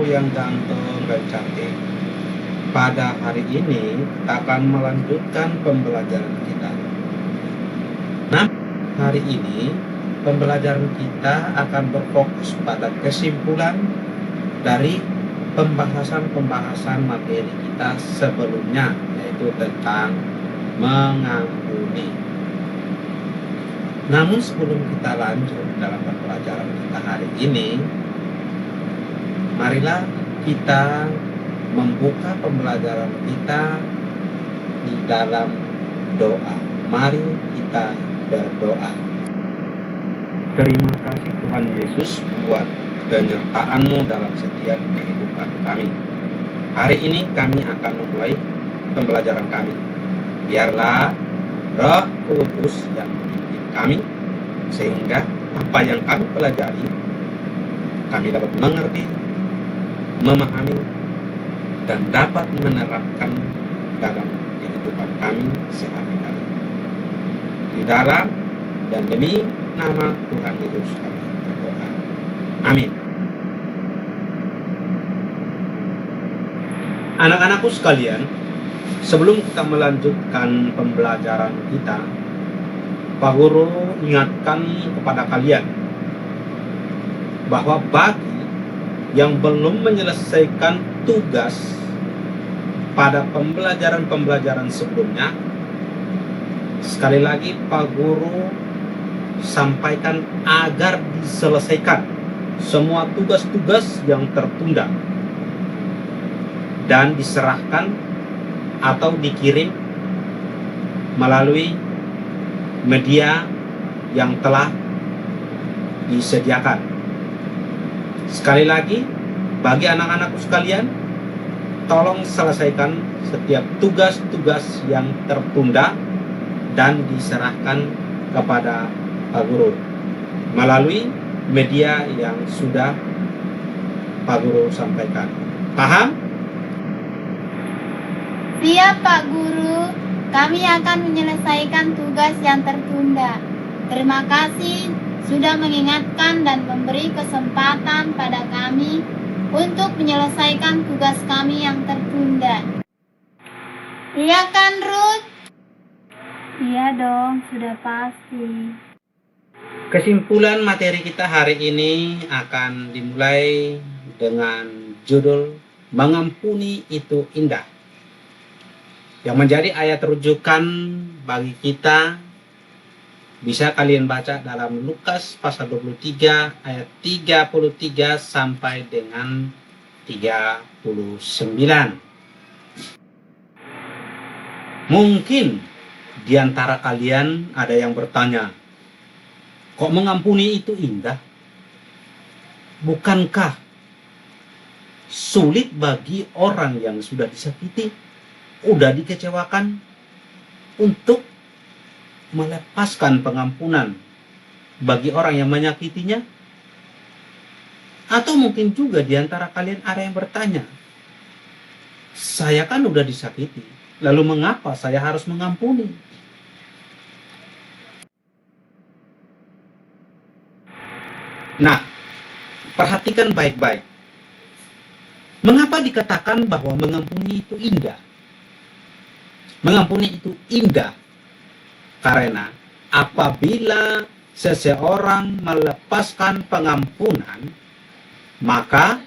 anak-anakku yang ganteng dan cantik, pada hari ini kita akan melanjutkan pembelajaran kita. Nah, hari ini pembelajaran kita akan berfokus pada kesimpulan dari pembahasan-pembahasan materi kita sebelumnya, yaitu tentang mengampuni. Namun sebelum kita lanjut dalam pembelajaran kita hari ini, marilah kita membuka pembelajaran kita di dalam doa. Mari kita berdoa. Terima kasih Tuhan Yesus buat penyertaan-Mu dalam setiap kehidupan kami. Hari ini kami akan memulai pembelajaran kami. Biarlah Roh Kudus yang memimpin kami, sehingga apa yang kami pelajari kami dapat mengerti, memahami, dan dapat menerapkan dalam kehidupan kami sehari-hari. Di dalam dan demi nama Tuhan Yesus kami berdoa. Amin. Anak-anakku sekalian, sebelum kita melanjutkan pembelajaran kita, Pak Guru ingatkan kepada kalian bahwa bagi yang belum menyelesaikan tugas pada pembelajaran-pembelajaran sebelumnya, sekali lagi Pak Guru sampaikan agar diselesaikan semua tugas-tugas yang tertunda dan diserahkan atau dikirim melalui media yang telah disediakan. Sekali lagi, bagi anak-anakku sekalian, tolong selesaikan setiap tugas-tugas yang tertunda dan diserahkan kepada Pak Guru melalui media yang sudah Pak Guru sampaikan. Paham? Siap Pak Guru, kami akan menyelesaikan tugas yang tertunda. Terima kasih sudah mengingatkan dan memberi kesempatan pada kami untuk menyelesaikan tugas kami yang tertunda. Iya kan, Ruth? Iya dong, sudah pasti. Kesimpulan materi kita hari ini akan dimulai dengan judul Mengampuni itu Indah, yang menjadi ayat rujukan bagi kita. Bisa kalian baca dalam Lukas pasal 23 ayat 33 sampai dengan 39. Mungkin di antara kalian ada yang bertanya, kok mengampuni itu indah? Bukankah sulit bagi orang yang sudah disakiti, sudah dikecewakan, untuk melepaskan pengampunan bagi orang yang menyakitinya? Atau mungkin juga di antara kalian ada yang bertanya, saya kan udah disakiti, lalu mengapa saya harus mengampuni? Nah, perhatikan baik-baik. Mengapa dikatakan bahwa mengampuni itu indah? Mengampuni itu indah karena apabila seseorang melepaskan pengampunan, maka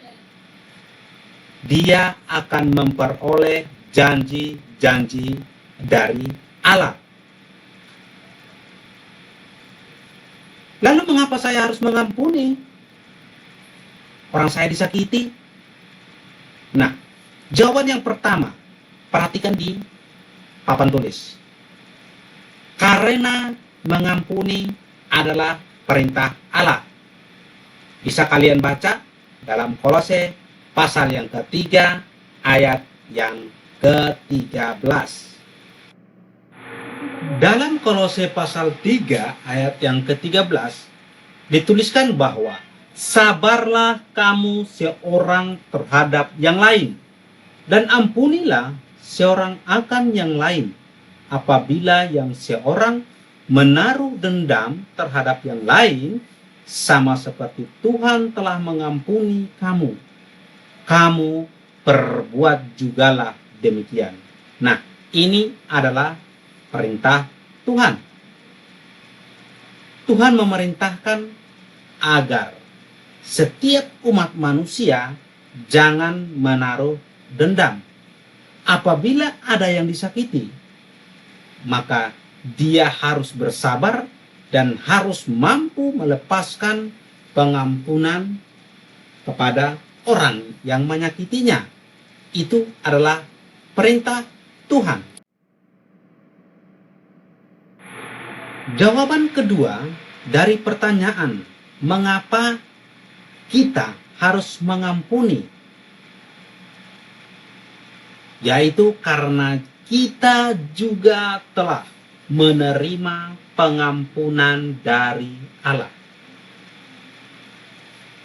dia akan memperoleh janji-janji dari Allah. Lalu mengapa saya harus mengampuni? Orang saya disakiti. Nah, jawaban yang pertama, perhatikan di papan tulis. Karena mengampuni adalah perintah Allah. Bisa kalian baca dalam Kolose pasal yang ketiga ayat yang ke-13. Dalam Kolose pasal 3 ayat yang ke-13 dituliskan bahwa sabarlah kamu seorang terhadap yang lain, dan ampunilah seorang akan yang lain apabila yang seorang menaruh dendam terhadap yang lain, sama seperti Tuhan telah mengampuni kamu. kamu perbuat jugalah demikian. Nah, ini adalah perintah Tuhan. Tuhan memerintahkan agar setiap umat manusia jangan menaruh dendam. Apabila ada yang disakiti, maka dia harus bersabar dan harus mampu melepaskan pengampunan kepada orang yang menyakitinya. Itu adalah perintah Tuhan. Jawaban kedua dari pertanyaan mengapa kita harus mengampuni, yaitu karena kita juga telah menerima pengampunan dari Allah.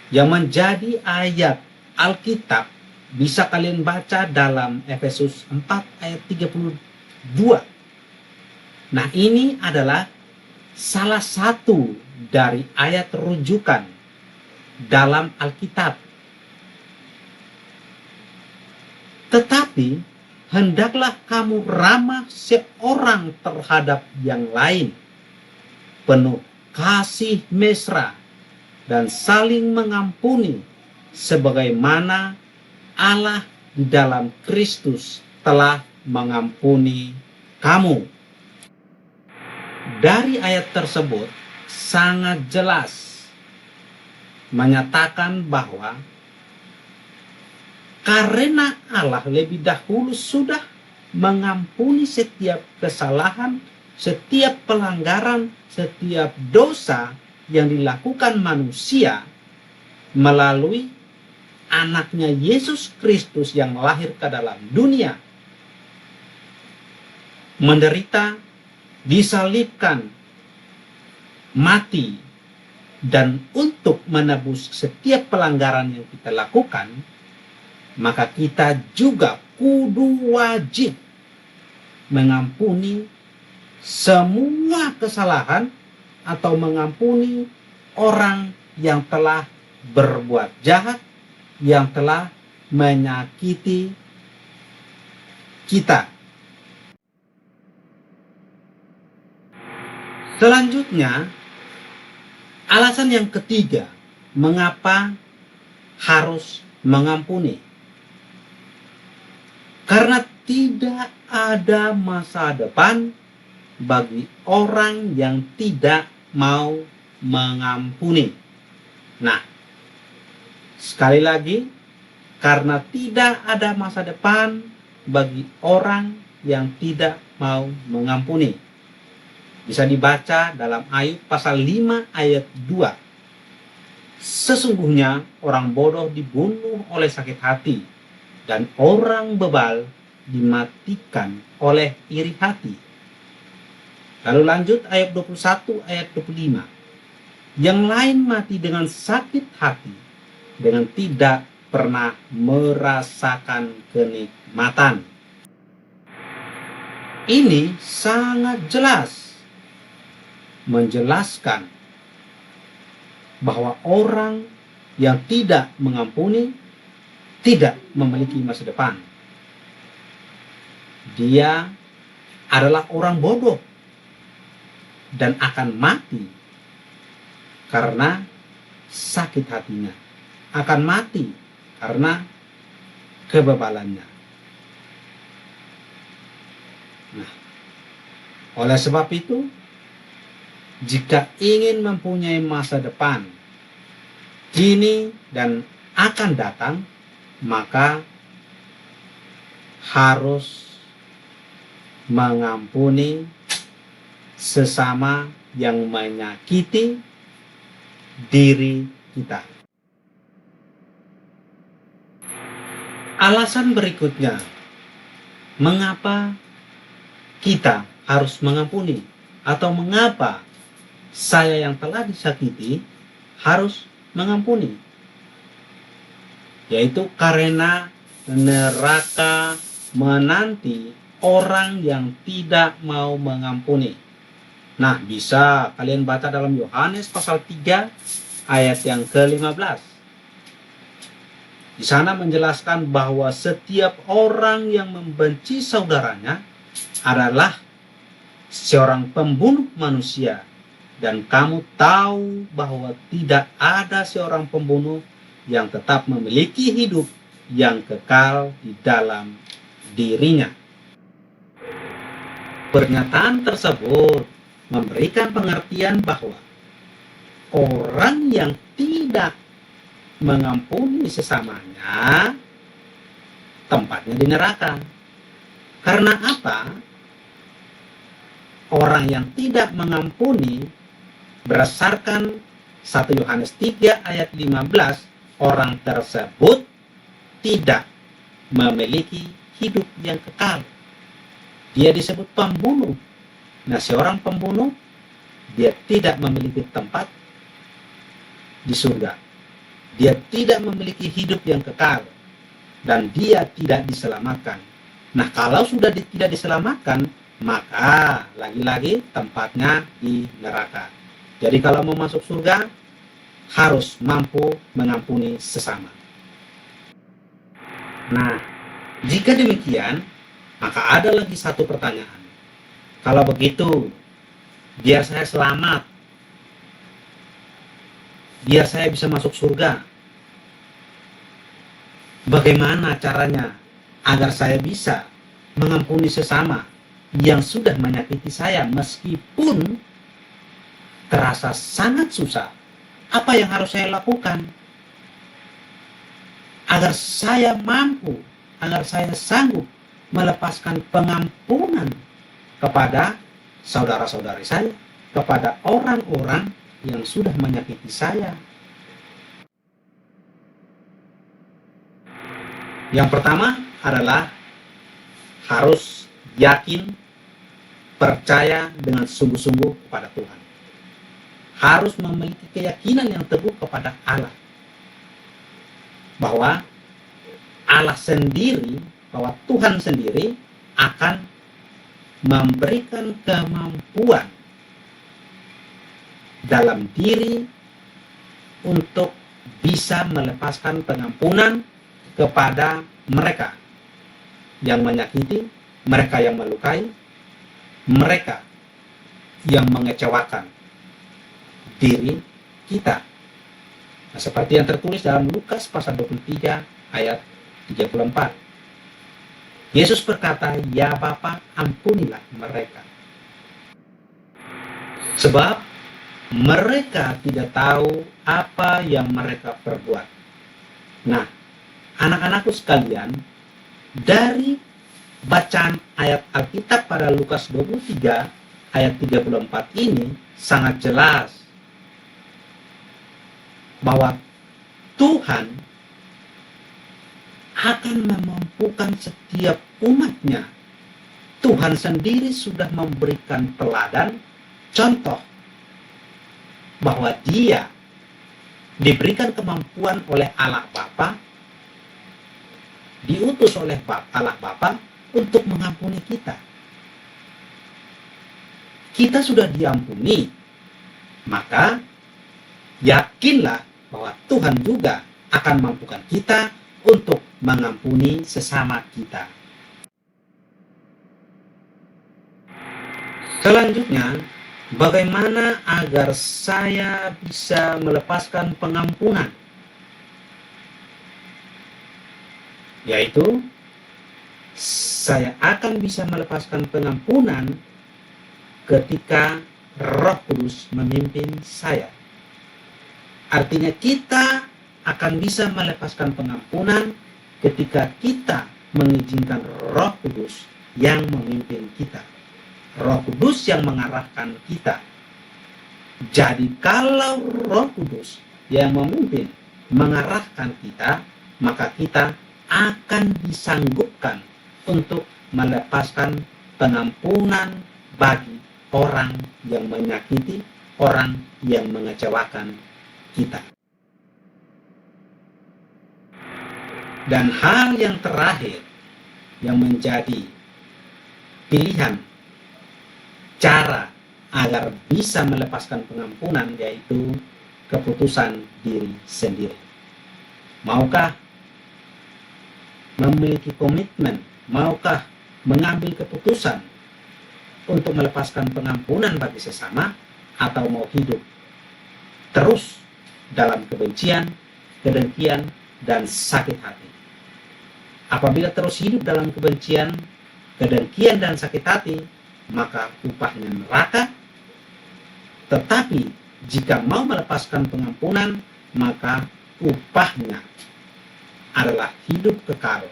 Yang menjadi ayat Alkitab bisa kalian baca dalam Efesus 4 ayat 32. Nah, ini adalah salah satu dari ayat rujukan dalam Alkitab. Tetapi hendaklah kamu ramah seorang terhadap yang lain, penuh kasih mesra dan saling mengampuni, sebagaimana Allah di dalam Kristus telah mengampuni kamu. Dari ayat tersebut sangat jelas menyatakan bahwa karena Allah lebih dahulu sudah mengampuni setiap kesalahan, setiap pelanggaran, setiap dosa yang dilakukan manusia melalui anaknya Yesus Kristus yang lahir ke dalam dunia, menderita, disalibkan, mati, dan untuk menebus setiap pelanggaran yang kita lakukan, maka kita juga kudu wajib mengampuni semua kesalahan atau mengampuni orang yang telah berbuat jahat, yang telah menyakiti kita. Selanjutnya, alasan yang ketiga, mengapa harus mengampuni? Karena tidak ada masa depan bagi orang yang tidak mau mengampuni. Nah, sekali lagi, karena tidak ada masa depan bagi orang yang tidak mau mengampuni. Bisa dibaca dalam Ayub pasal 5 ayat 2. Sesungguhnya orang bodoh dibunuh oleh sakit hati, dan orang bebal dimatikan oleh iri hati. Lalu lanjut ayat 21 ayat 25. Yang lain mati dengan sakit hati, dengan tidak pernah merasakan kenikmatan. Ini sangat jelas menjelaskan bahwa orang yang tidak mengampuni tidak memiliki masa depan. Dia adalah orang bodoh dan akan mati karena sakit hatinya, akan mati karena kebebalannya. Nah, oleh sebab itu, jika ingin mempunyai masa depan kini dan akan datang, maka harus mengampuni sesama yang menyakiti diri kita. Alasan berikutnya, mengapa kita harus mengampuni, atau mengapa saya yang telah disakiti harus mengampuni, yaitu karena neraka menanti orang yang tidak mau mengampuni. Nah, bisa kalian baca dalam Yohanes pasal 3 ayat yang ke-15. Di sana menjelaskan bahwa setiap orang yang membenci saudaranya adalah seorang pembunuh manusia. Dan kamu tahu bahwa tidak ada seorang pembunuh yang tetap memiliki hidup yang kekal di dalam dirinya. Pernyataan tersebut memberikan pengertian bahwa orang yang tidak mengampuni sesamanya tempatnya di neraka. Karena apa? Orang yang tidak mengampuni, berdasarkan 1 Yohanes 3 ayat 15, orang tersebut tidak memiliki hidup yang kekal. Dia disebut pembunuh. Nah, seorang pembunuh, dia tidak memiliki tempat di surga. Dia tidak memiliki hidup yang kekal. Dan dia tidak diselamatkan. Nah, kalau sudah tidak diselamatkan, maka lagi-lagi tempatnya di neraka. Jadi kalau mau masuk surga, harus mampu mengampuni sesama. Nah, jika demikian, maka ada lagi satu pertanyaan. Kalau begitu, biar saya selamat, biar saya bisa masuk surga, bagaimana caranya agar saya bisa mengampuni sesama yang sudah menyakiti saya meskipun terasa sangat susah? Apa yang harus saya lakukan agar saya mampu, agar saya sanggup melepaskan pengampunan kepada saudara-saudari saya, kepada orang-orang yang sudah menyakiti saya? Yang pertama adalah harus yakin, percaya dengan sungguh-sungguh kepada Tuhan. Harus memiliki keyakinan yang teguh kepada Allah. Bahwa Allah sendiri, bahwa Tuhan sendiri akan memberikan kemampuan dalam diri untuk bisa melepaskan pengampunan kepada mereka yang menyakiti, mereka yang melukai, mereka yang mengecewakan diri kita. Nah, seperti yang tertulis dalam Lukas pasal 23 ayat 34. Yesus berkata, "Ya Bapa, ampunilah mereka, sebab mereka tidak tahu apa yang mereka perbuat." Nah, anak-anakku sekalian, dari bacaan ayat Alkitab pada Lukas 23 ayat 34 ini sangat jelas bahwa Tuhan akan memampukan setiap umatnya. Tuhan sendiri sudah memberikan teladan, contoh, bahwa dia diberikan kemampuan oleh Allah Bapa, diutus oleh Allah Bapa untuk mengampuni kita. Kita sudah diampuni, maka yakinlah bahwa Tuhan juga akan mampukan kita untuk mengampuni sesama kita. Selanjutnya, bagaimana agar saya bisa melepaskan pengampunan? Yaitu, saya akan bisa melepaskan pengampunan ketika Roh Kudus memimpin saya. Artinya kita akan bisa melepaskan pengampunan ketika kita mengizinkan Roh Kudus yang memimpin kita. Roh Kudus yang mengarahkan kita. Jadi kalau Roh Kudus yang memimpin, mengarahkan kita, maka kita akan disanggupkan untuk melepaskan pengampunan bagi orang yang menyakiti, orang yang mengecewakan kita. Dan hal yang terakhir yang menjadi pilihan cara agar bisa melepaskan pengampunan, yaitu keputusan diri sendiri. Maukah memiliki komitmen, maukah mengambil keputusan untuk melepaskan pengampunan bagi sesama, atau mau hidup terus dalam kebencian, kedengkian, dan sakit hati. Apabila terus hidup dalam kebencian, kedengkian, dan sakit hati, maka upahnya neraka. Tetapi jika mau melepaskan pengampunan, maka upahnya adalah hidup kekal,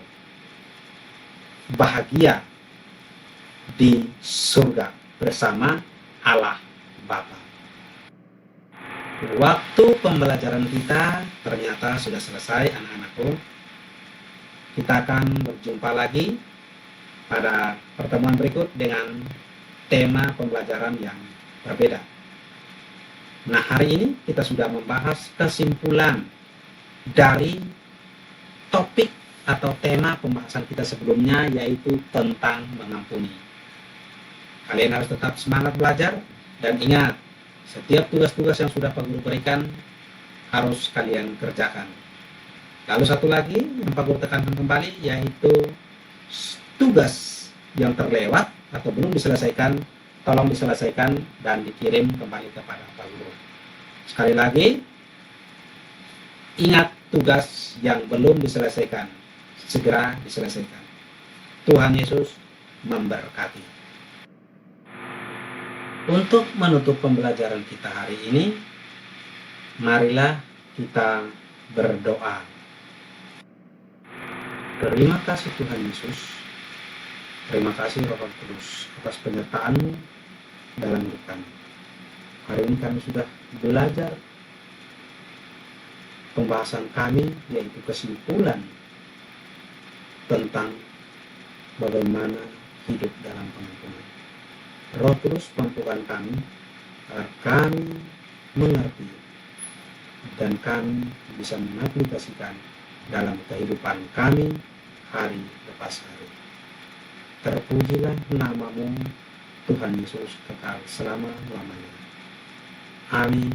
bahagia di surga bersama Allah Bapa. Waktu pembelajaran kita ternyata sudah selesai, anak-anakku. Kita akan berjumpa lagi pada pertemuan berikut dengan tema pembelajaran yang berbeda. Nah, hari ini kita sudah membahas kesimpulan dari topik atau tema pembahasan kita sebelumnya, yaitu tentang mengampuni. Kalian harus tetap semangat belajar dan ingat, setiap tugas-tugas yang sudah Pak Guru berikan harus kalian kerjakan. Lalu satu lagi yang Pak Guru tekankan kembali, yaitu tugas yang terlewat atau belum diselesaikan, tolong diselesaikan dan dikirim kembali kepada Pak Guru. Sekali lagi, ingat tugas yang belum diselesaikan, segera diselesaikan. Tuhan Yesus memberkati. Untuk menutup pembelajaran kita hari ini, marilah kita berdoa. Terima kasih Tuhan Yesus. Terima kasih Roh Kudus atas penyertaan-Mu dalam hidup kami. Hari ini kami sudah belajar pembahasan kami, yaitu kesimpulan tentang bagaimana hidup dalam pengampunan. Roh Kudus, mampukan kami agar kami mengerti dan kami bisa mengaplikasikan dalam kehidupan kami hari lepas hari. Terpujilah nama-Mu Tuhan Yesus kekal selama-lamanya. Amin.